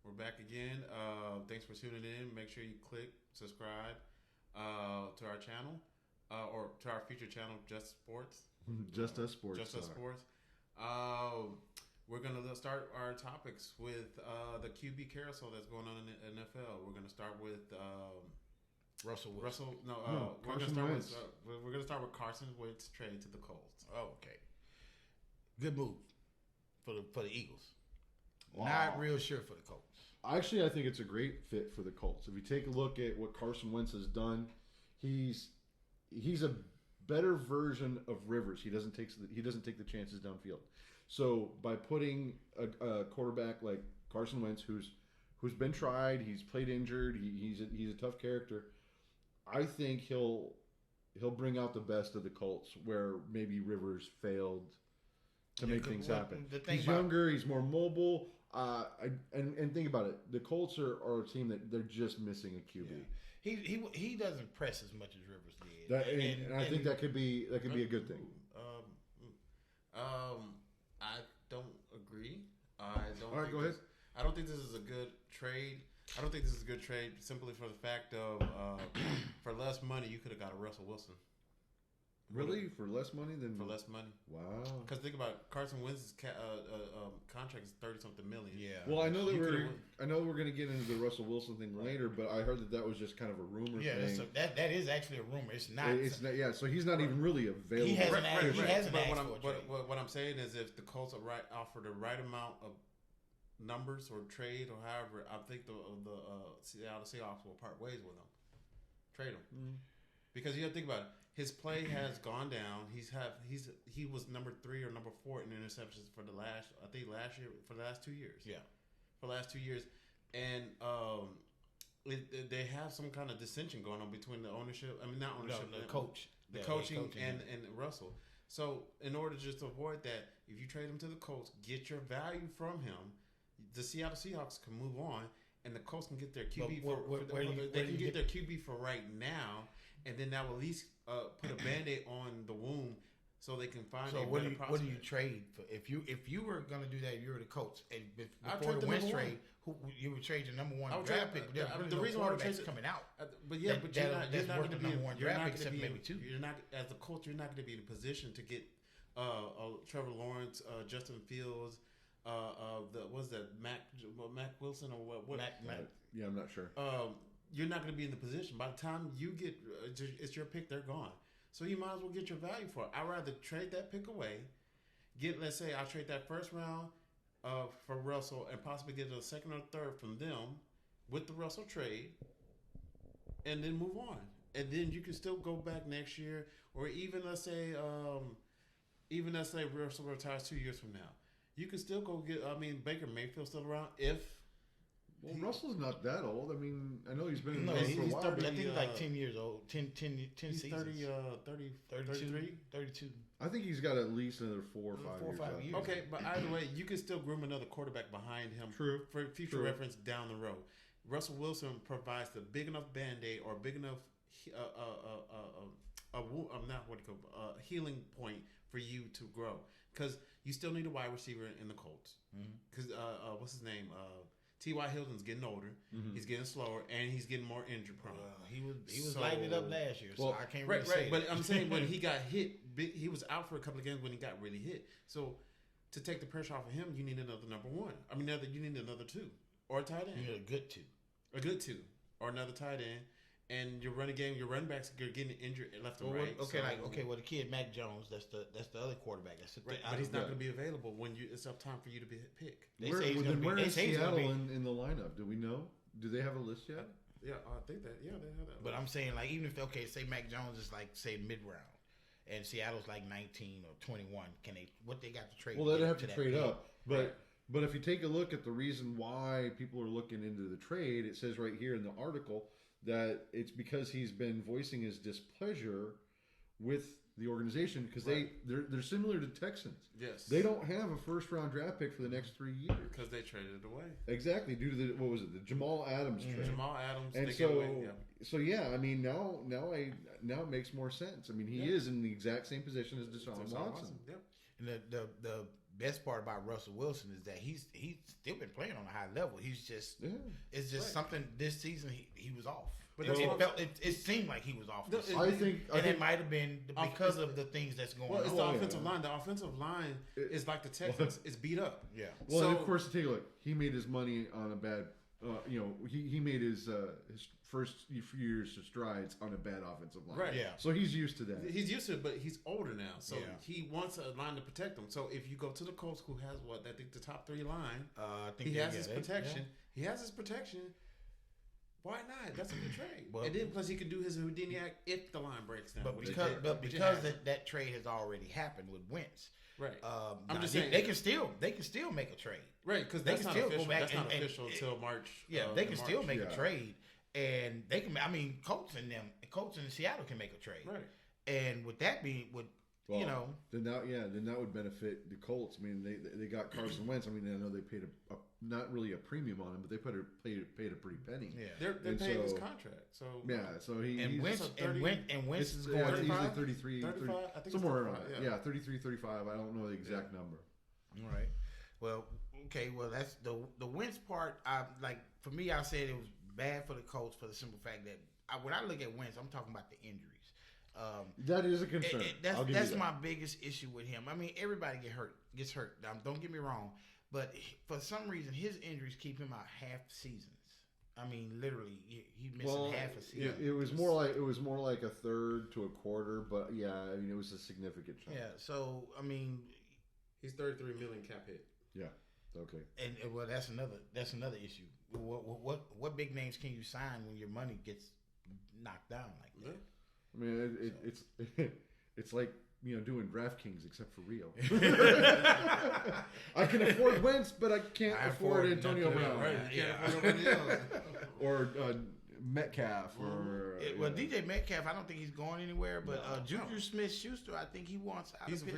We're back again. Thanks for tuning in. Make sure you click subscribe to our channel or to our future channel, Just Sports. Just Us Sports. Just Us Sports. We're going to start our topics with the QB carousel that's going on in the NFL. We're going to start with Russell Wilson. we're going to start with Carson Wentz's trade to the Colts. Oh, okay. Good move for the Eagles. Wow. Not real sure for the Colts. Actually, I think it's a great fit for the Colts. If you take a look at what Carson Wentz has done, he's a better version of Rivers. He doesn't take the chances downfield. So by putting a quarterback like Carson Wentz, who's been tried, he's played injured, he's a tough character. I think he'll bring out the best of the Colts where maybe Rivers failed to make things happen. He's younger, he's more mobile. And think about it. The Colts are a team that they're just missing a QB. Yeah. He doesn't press as much as Rivers did. And I think that could be a good thing. I don't agree. I don't. All right, go ahead. I don't think this is a good trade. I don't think this is a good trade simply for the fact of for less money you could have got a Russell Wilson. Really? For less money than for less money? Wow. Because think about it, Carson Wentz's contract is $30-something million. Yeah. Well, I know we're going to get into the Russell Wilson thing later, but I heard that was just kind of a rumor thing. Yeah, that is actually a rumor. It's not. It's not. Yeah. So he's not even really available. He hasn't asked but for it. what I'm saying is, if the Colts offer the right amount of numbers or trade or however, I think the Seattle Seahawks will part ways with him. Trade him. Mm-hmm. Because you have to think about it. His play has gone down. He was number 3 or number 4 in interceptions for the last 2 years. Yeah, for the last 2 years, and they have some kind of dissension going on between the ownership. I mean, not ownership, the coach, coaching and Russell. So in order just to avoid that, if you trade him to the Colts, get your value from him, the Seattle Seahawks can move on, and the Colts can get their QB their QB for right now. And then that will at least put a Band-Aid on the wound, so they can find. So what do you trade for? If you were going to do that, you were the Colts, and before the Wentz trade, who you would trade your number 1 draft pick? But the reason why I'm coming out, but you're not going to be number 1 draft pick, except maybe 2. You're not, as a coach, you're not going to be in a position to get Trevor Lawrence, Justin Fields, Mac Wilson or what? Mac. Yeah, I'm not sure. You're not going to be in the position. By the time you get, it's your pick, they're gone. So you might as well get your value for it. I'd rather trade that pick away, let's say I'll trade that first round for Russell and possibly get a second or third from them with the Russell trade, and then move on. And then you can still go back next year, or even let's say Russell retires 2 years from now. You can still go get. I mean, Baker Mayfield's still around if. Well, Russell's not that old. I mean, I know he's been in the league for a while. I think he's like 10 years old. 10 he's seasons. 32. I think he's got at least another 4 or 5 years. Okay, but either way, you can still groom another quarterback behind him. True. For future reference down the road. Russell Wilson provides the big enough Band-Aid or big enough healing point for you to grow. Because you still need a wide receiver in the Colts. Because what's his name? T.Y. Hilton's getting older. Mm-hmm. He's getting slower, and he's getting more injury prone. He was lighting it up last year, so I can't really say. Right. But I'm saying when he got hit, he was out for a couple of games when he got really hit. So to take the pressure off of him, you need another number 1. I mean, you need another 2 or a tight end. You need a good 2. A good 2 or another tight end. And your running backs are getting injured left and right. Well, the kid Mac Jones, that's the other quarterback. Right, but he's not going to be available when it's up time for you to be pick. Where is Seattle in the lineup? Do we know? Do they have a list yet? Yeah, I think that. Yeah, they have that. But I'm saying, like, even if say Mac Jones is like say mid round, and Seattle's like 19 or 21, what they got to trade? Well, they'd have to trade up, but if you take a look at the reason why people are looking into the trade, it says right here in the article that it's because he's been voicing his displeasure with the organization because they're similar to Texans. Yes. They don't have a first round draft pick for the next 3 years. Because they traded it away. Exactly, due to the Jamal Adams trade. Jamal Adams. And I mean now it makes more sense. I mean he is in the exact same position as Deshaun Watson. Yep. And best part about Russell Wilson is that he's still been playing on a high level. He's just it's just something this season he was off. But it seemed like he was off. I think it might have been because of the things that's going on. Well, it's the offensive line. The offensive line is like the Texans. It's beat up. Yeah. Well, and of course, take a look. He made his money on a bad. He made his first few years of strides on a bad offensive line. Right. Yeah. So he's used to that. He's used to it, but he's older now, so he wants a line to protect him. So if you go to the Colts, who has I think the top 3 line, I think he has his protection. Yeah. He has his protection. Why not? That's a good trade. Well, and then plus he could do his Houdini act if the line breaks down. But because that trade has already happened with Wentz. Right. I'm just saying they can still make a trade. Right, because that's not official. That's not official until March. Yeah, they can still make a trade, and they can. I mean, Colts in Seattle can make a trade. Right. And with that being, then that would benefit the Colts. I mean, they got Carson Wentz. I mean, I know they paid a not really a premium on him, but they paid a pretty penny. Yeah, they're paying his contract. So so he's Wentz is going easily 33, 35, I think somewhere around. Yeah, 33, 35. I don't know the exact number. All right. Well, okay. Well, that's the Wentz part. For me, I said it was bad for the Colts for the simple fact that when I look at Wentz, I'm talking about the injuries. That is a concern. That's my biggest issue with him. I mean, everybody gets hurt. Don't get me wrong, but for some reason, his injuries keep him out half seasons. I mean, literally, he missing half a season. It was more like a third to a quarter, but yeah, I mean, it was a significant chunk. Yeah. So I mean, he's 33 million cap hit. Yeah. Okay. And well, that's another issue. What big names can you sign when your money gets knocked down like that? I mean, it's like doing DraftKings except for Rio. I can afford Wentz, but I can't afford Antonio Brown. Right? You can't afford nobody else. Or Metcalf or DJ Metcalf. I don't think he's going anywhere. But Juju Smith-Schuster, I think he wants out of Pittsburgh.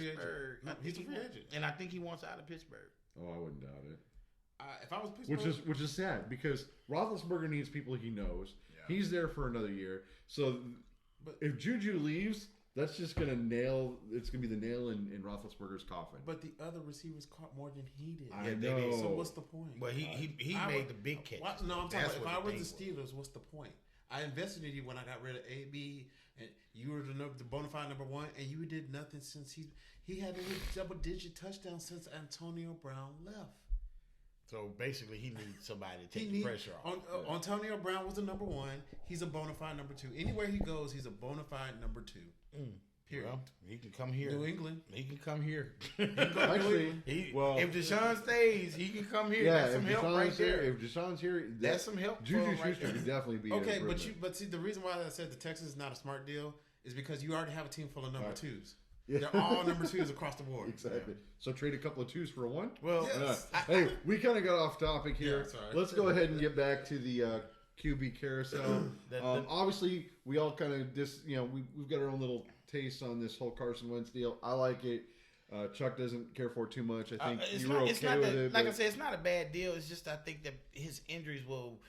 He's a free agent, and I think he wants out of Pittsburgh. Oh, I wouldn't doubt it. If I was Pittsburgh, which is sad because Roethlisberger needs people he knows. Yeah. He's there for another year. So, but if Juju leaves, that's just gonna nail. It's gonna be the nail in Roethlisberger's coffin. But the other receivers caught more than he did. I know. So what's the point? Well, he made the big catch. No, I'm talking about if I was the Steelers, what's the point? I invested in you when I got rid of AB, and you were the bona fide number one, and you did nothing since he had a double-digit touchdown since Antonio Brown left. So basically, he needs somebody to take the pressure off. Antonio Brown was the number one. He's a bona fide number two. Anywhere he goes, he's a bona fide number two. Period. Well, he can come here. New England. He can come here. Actually, if Deshaun stays, he can come here. Yeah, that's some help right there. If Deshaun's here, that's some help. Juju Schuster could definitely be okay. But see, the reason why I said the Texans is not a smart deal is because you already have a team full of number twos. Yeah. They're all number twos across the board. Exactly. Yeah. So trade a couple of twos for a one? Well, yes. Hey, we kind of got off topic here. Yeah, let's go ahead and get back to the QB carousel. Obviously, we all kind of we've got our own little taste on this whole Carson Wentz deal. I like it. Chuck doesn't care for it too much. I think you were okay with it. Like I said, it's not a bad deal. It's just I think that his injuries will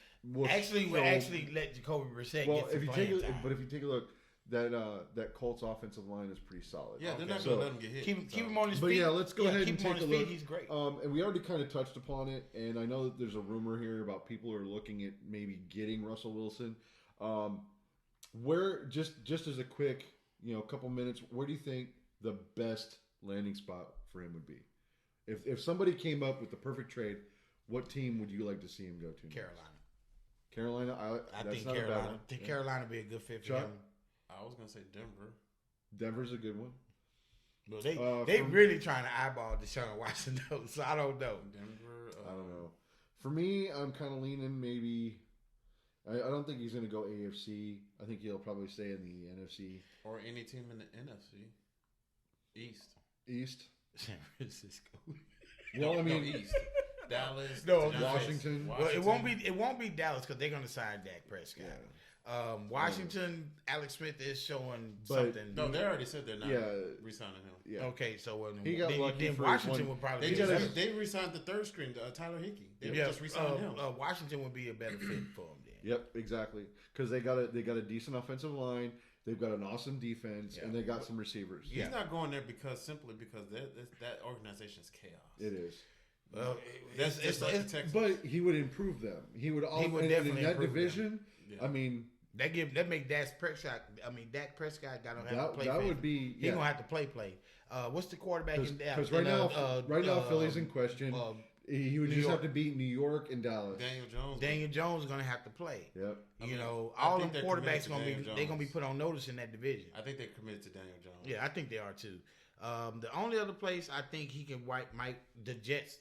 actually let Jacoby Brissett get some playing time. But if you take a look, that Colts offensive line is pretty solid. Yeah, they're not going to let him get hit. Keep him on his feet. But yeah, let's go ahead and take a look. He's great. And we already kind of touched upon it, and I know that there's a rumor here about people are looking at maybe getting Russell Wilson. Where just as a quick, couple minutes, where do you think the best landing spot for him would be? If somebody came up with the perfect trade, what team would you like to see him go to? Carolina. I think Carolina. I think Carolina would be a good fit for him. I was gonna say Denver. Denver's a good one. Well, they really trying to eyeball Deshaun Watson though, so I don't know. Denver. I don't know. For me, I'm kind of leaning maybe. I don't think he's gonna go AFC. I think he'll probably stay in the NFC or any team in the NFC. East. San Francisco. Well, I mean East. Dallas. Washington. Well, it won't be Dallas because they're gonna sign Dak Prescott. Yeah. Washington, Alex Smith is showing something. No, they already said they're not re-signing him. Yeah. Okay, so he got lucky then Washington would probably. They re-signed the third string, Tyler Hickey. They just re-signed him. Washington would be a better fit for him then. Yep, exactly. Because they got a decent offensive line. They've got an awesome defense, and they got some receivers. He's not going there simply because that organization is chaos. It is. Well, It's like the Texans. But he would improve them. He would definitely in that division. I mean, that make Dak Prescott. Dak Prescott got to have to play. That would be. He gonna have to play. What's the quarterback in Dallas? Because right now, Philly's in question. He would just have to beat New York and Dallas. Daniel Jones is gonna have to play. Yep. All them quarterbacks gonna be put on notice in that division. I think they're committed to Daniel Jones. Yeah, I think they are too. The only other place I think he can wipe the Jets.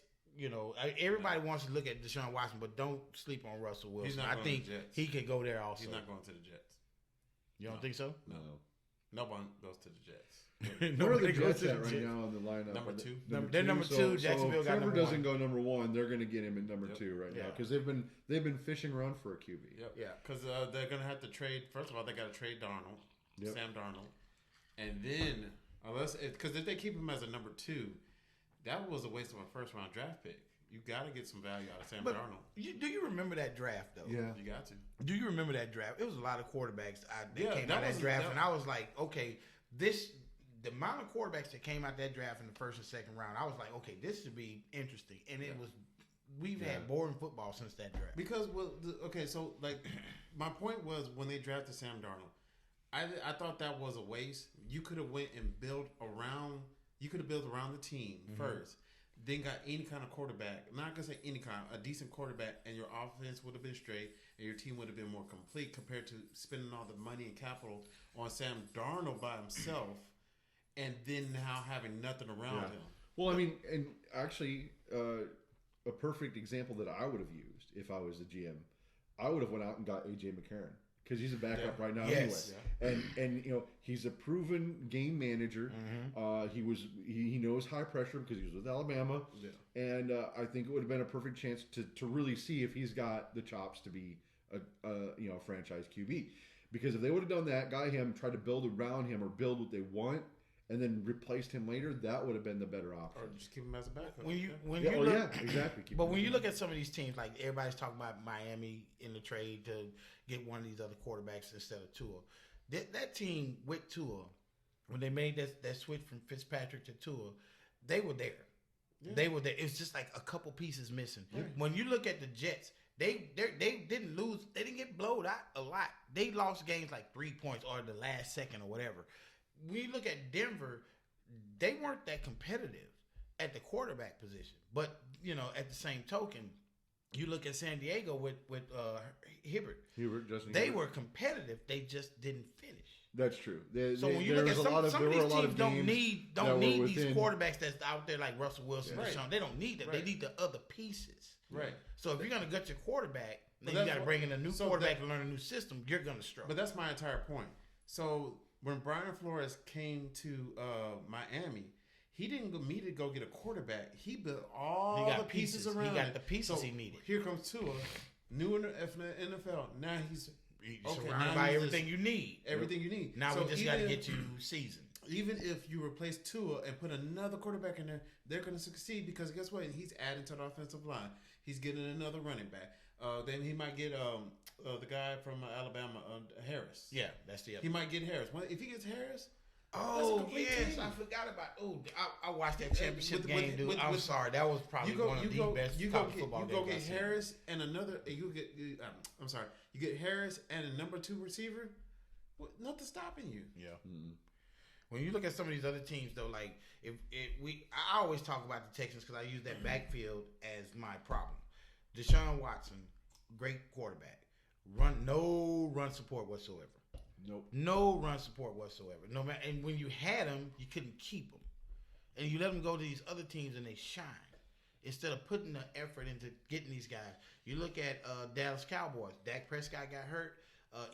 Everybody wants to look at Deshaun Watson, but don't sleep on Russell Wilson. I think he could go there also. He's not going to the Jets. You don't think so? No. No one goes to the Jets. Where are the Jets at right now in the lineup? Number two. They're number two. Jacksonville got Trevor number doesn't one. go number one. They're going to get him at number two right now because they've been fishing around for a QB. Yep. Yeah, because they're going to have to trade. First of all, they got to trade Darnold, Sam Darnold, and then because if they keep him as a number two, that was a waste of a first round draft pick. You got to get some value out of Sam Darnold. Do you remember that draft though? Yeah, you got to. Do you remember that draft? It was a lot of quarterbacks that came out of that draft, and I was like, okay, the amount of quarterbacks that came out that draft in the first and second round, I was like, okay, this should be interesting, and it was. We've had boring football since that draft. Because so my point was when they drafted Sam Darnold, I thought that was a waste. You could have went and built around. You could have built around the team first. Then got any kind of quarterback. I'm not gonna say any kind, a decent quarterback, and your offense would have been straight, and your team would have been more complete compared to spending all the money and capital on Sam Darnold by himself, and then now having nothing around him. Well, I mean, and actually, a perfect example that I would have used if I was the GM, I would have went out and got AJ McCarron. Because he's a backup right now anyway, and he's a proven game manager. He knows high pressure because he was with Alabama, and I think it would have been a perfect chance to really see if he's got the chops to be a franchise QB. Because if they would have done that, got him, tried to build around him or build what they want, and then replaced him later, that would have been the better option. Or just keep him as a backup. Exactly. But when you look at some of these teams, like everybody's talking about Miami in the trade to get one of these other quarterbacks instead of Tua, that team with Tua, when they made that switch from Fitzpatrick to Tua, they were there. Yeah. They were there. It's just like a couple pieces missing. Yeah. When you look at the Jets, they didn't lose. They didn't get blowed out a lot. They lost games like 3 points or the last second or whatever. When you look at Denver, they weren't that competitive at the quarterback position. But, at the same token, you look at San Diego with Hibbert. They were competitive. They just didn't finish. When you look at some of these teams don't need these quarterbacks that's out there like Russell Wilson or Deshaun. They don't need them. They need the other pieces. Right. So if you're going to gut your quarterback, then you got to bring in a new quarterback to learn a new system. You're going to struggle. But that's my entire point. So when Brian Flores came to Miami, he didn't immediately go get a quarterback. He built all the pieces around. He got the pieces he needed. Here comes Tua, new in the NFL. Now he's surrounded by everything you need. Everything you need. Now we just got to get you seasoned. Even if you replace Tua and put another quarterback in there, they're going to succeed because guess what? He's adding to the offensive line. He's getting another running back. Then he might get the guy from Alabama, Harris. Yeah, that's the other. He might get Harris. If he gets Harris, oh yes, I forgot about. I watched that championship game, dude. I'm sorry, that was probably one of the best college football games. You go get Harris and another. You get. I'm sorry. You get Harris and a number 2 receiver. Nothing stopping you. Yeah. Mm-hmm. When you look at some of these other teams, though, like I always talk about the Texans because I use that backfield as my problem. Deshaun Watson, great quarterback. No run support whatsoever. Nope. No run support whatsoever. No matter, and when you had him, you couldn't keep him, and you let them go to these other teams and they shine instead of putting the effort into getting these guys. You look at Dallas Cowboys. Dak Prescott got hurt.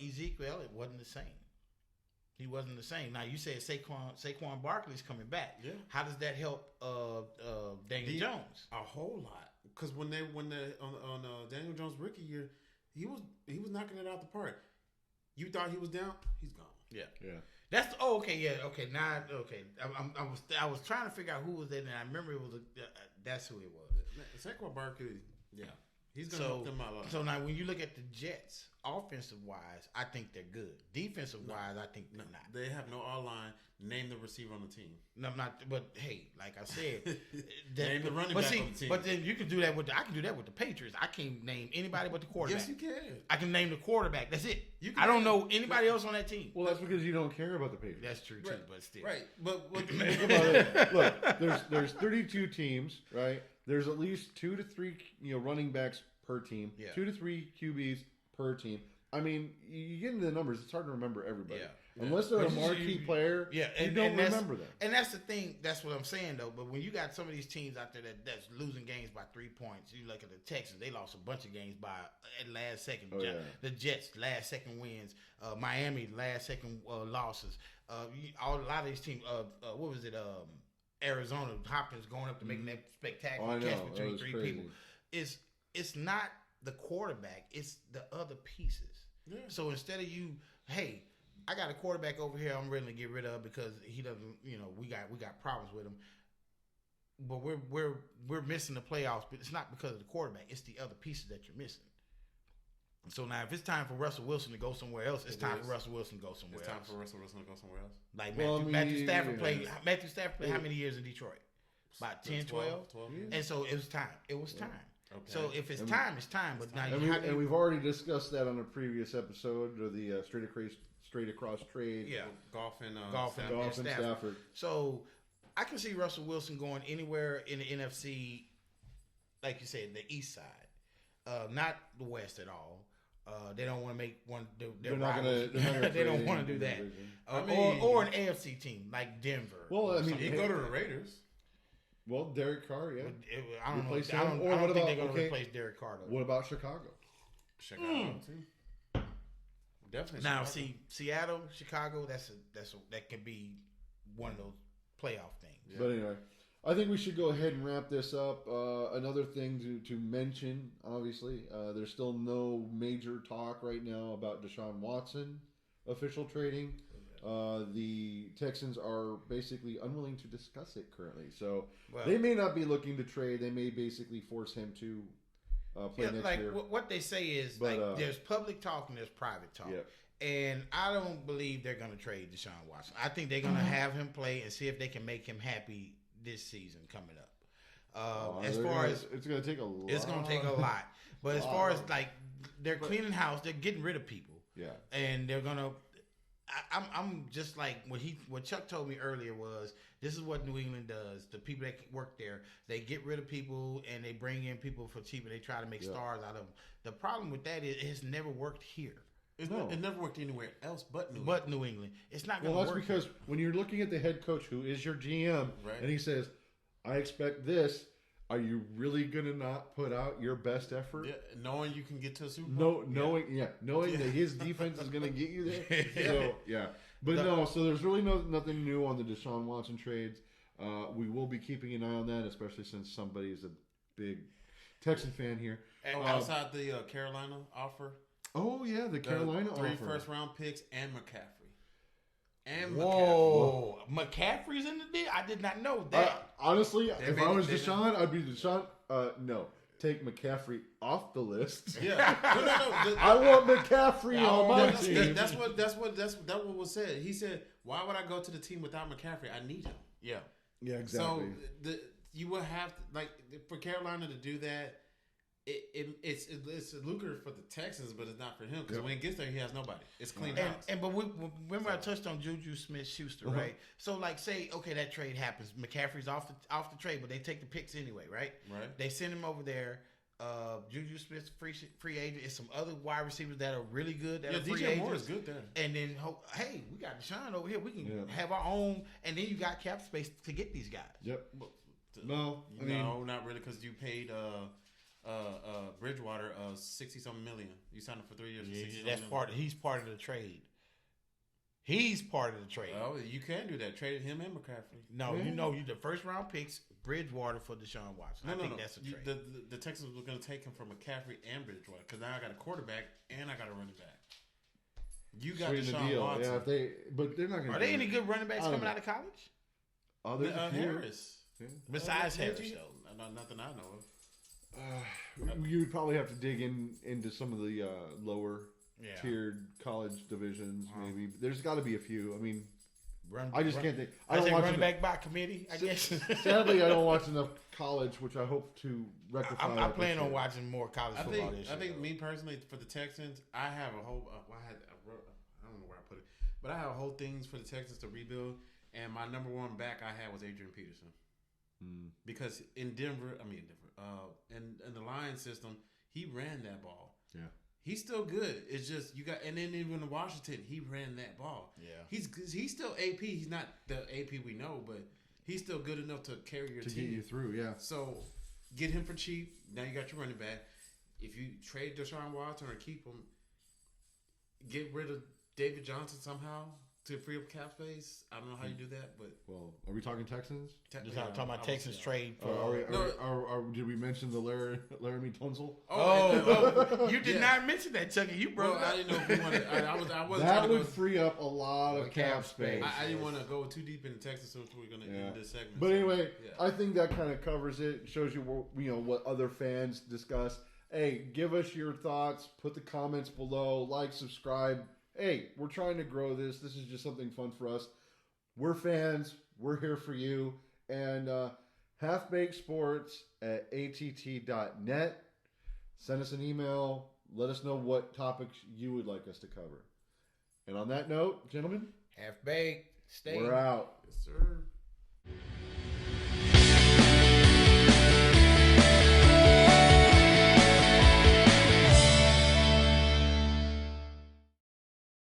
Ezekiel, it wasn't the same. He wasn't the same. Now you said Saquon Barkley's coming back. Yeah. How does that help Daniel Jones? A whole lot. Because when on Daniel Jones' rookie year, he was knocking it out the park. You thought he was down, he's gone. Yeah. That's Now I was trying to figure out who was in there. I remember it was that's who it was. Saquon Barkley. Yeah, He's going to help them out a lot. So now when you look at the Jets, offensive wise, I think they're good. Defensive wise, I think they're not. They have no all-line. Name the receiver on the team. No, I'm not. But hey, like I said, name the running back on the team. But then you can do that with. I can do that with the Patriots. I can't name anybody but the quarterback. Yes, you can. I can name the quarterback. That's it. I don't know anybody else on that team. Well, that's because you don't care about the Patriots. That's true too. But still, right. But think about it. Look, there's 32 teams, right? There's at least 2 to 3 running backs per team. Yeah. 2 to 3 QBs per team. I mean, you get into the numbers, it's hard to remember everybody. Yeah. Unless they're a marquee player, you don't remember them. And that's the thing. That's what I'm saying, though. But when you got some of these teams out there that's losing games by 3 points, you look at the Texans, they lost a bunch of games by at last second. Oh, yeah. The Jets, last second wins. Miami, last second losses. A lot of these teams, what was it? Arizona, Hopkins going up to making that spectacular catch between 3 crazy. people. It's not the quarterback, it's the other pieces. Yeah. So instead of you, hey, I got a quarterback over here I'm ready to get rid of because he doesn't, we got problems with him. But we're missing the playoffs, but it's not because of the quarterback, it's the other pieces that you're missing. So now if it's time for Russell Wilson to go somewhere else, it's time for Russell Wilson to go somewhere else. It's time for Russell Wilson to go somewhere else. Like Matthew Stafford played how many years in Detroit? About 10, 12? 12 years. And so it was time. It was time. Okay. So if it's time, it's time. But now and we've already discussed that on a previous episode of the straight across trade. Yeah, Golf and Stafford. So I can see Russell Wilson going anywhere in the NFC, like you said, the East side, not the West at all. They don't want to make one. They're not going to. They don't want to do that. Or an AFC team like Denver. Well, I mean, you go to the Raiders. Well, Derek Carr, yeah. I don't know. I don't think they're going to replace Derek Carr, though. What about Chicago? Chicago too. Definitely. Now, Chicago. see, Seattle, Chicago. That could be one of those playoff things. Yeah. But anyway, I think we should go ahead and wrap this up. Another thing to mention, obviously, there's still no major talk right now about Deshaun Watson official trading. The Texans are basically unwilling to discuss it currently. So they may not be looking to trade. They may basically force him to play next year. What they say is there's public talk and there's private talk. Yeah. And I don't believe they're going to trade Deshaun Watson. I think they're going to have him play and see if they can make him happy this season coming up. It's going to take a lot. It's going to take a lot. But as far as they're cleaning house, they're getting rid of people. Yeah. And they're going to. I'm just like what Chuck told me earlier was this is what New England does. The people that work there, they get rid of people and they bring in people for cheap and they try to make stars out of them. The problem with that is it has never worked here. It never worked anywhere else but New England. It's not going to work. Well, that's because when you're looking at the head coach who is your GM and he says, I expect this. Are you really gonna not put out your best effort? Yeah, knowing you can get to a Super Bowl. Knowing that his defense is gonna get you there. So so there's really nothing new on the Deshaun Watson trades. We will be keeping an eye on that, especially since somebody is a big Texan fan here. Outside the Carolina offer. Oh yeah, the Carolina offer. 3 first-round picks and McCaffrey. Whoa, McCaffrey's in the deal. I did not know that. Honestly, if I was Deshaun, I'd be Deshaun. No, take McCaffrey off the list. Yeah, no. I want McCaffrey on my team. That's what was said. He said, "Why would I go to the team without McCaffrey? I need him." Yeah, exactly. So you would have to for Carolina to do that. It's lucrative for the Texans, but it's not for him because when he gets there, he has nobody. It's clean house. But remember I touched on Juju Smith-Schuster, right? So say that trade happens, McCaffrey's off the trade, but they take the picks anyway, right? Right. They send him over there. Juju Smith free agent. It's some other wide receivers that are really good. That are free DJ agents. Moore is good there. And then hey, we got Deshaun over here. We can have our own, and then you got cap space to get these guys. Yep. No, not really because you paid. Bridgewater 60-something million. You signed him for 3 years. He's part of the trade. He's part of the trade. Oh, you can do that. Traded him and McCaffrey. No, you the first round picks Bridgewater for Deshaun Watson. I think that's a trade. The Texans were going to take him from McCaffrey and Bridgewater because now I got a quarterback and I got a running back. You got Deshaun Watson. Yeah, but they're not going to. Are they any good running backs coming out of college? Harris. Yeah. Besides Harris, though. Nothing I know of. You would probably have to dig into some of the lower tiered college divisions. Maybe there's got to be a few. I mean, I just can't think. I don't watch running back by committee. I guess. Sadly, I don't watch enough college, which I hope to rectify. I plan on watching more college football this year. I think me personally, for the Texans, I have a whole. I don't know where I put it, but I have a whole things for the Texans to rebuild. And my number one back I had was Adrian Peterson, because in Denver, in the Lions system, he ran that ball. Yeah. He's still good. It's just you got, and then even in Washington, he ran that ball. Yeah, he's still AP. He's not the AP we know, but he's still good enough to carry your team to get you through. Yeah. So get him for cheap. Now you got your running back. If you trade Deshaun Watson or keep him, get rid of David Johnson somehow to free up cap space. I don't know how you do that, but are we talking Texans? Just talking about Texans trade. Did we mention the Laramie Tunsil? You did not mention that, Chucky. You broke. I didn't know if you wanted. I wasn't. That would free up a lot of cap space. I didn't want to go too deep into Texas, so we're going to end this segment. But anyway, I think that kind of covers it. Shows you what other fans discuss. Hey, give us your thoughts. Put the comments below. Like, subscribe. Hey, we're trying to grow this. This is just something fun for us. We're fans. We're here for you. And halfbakedsports@att.net. Send us an email. Let us know what topics you would like us to cover. And on that note, gentlemen, Half baked. We're out. Yes, sir.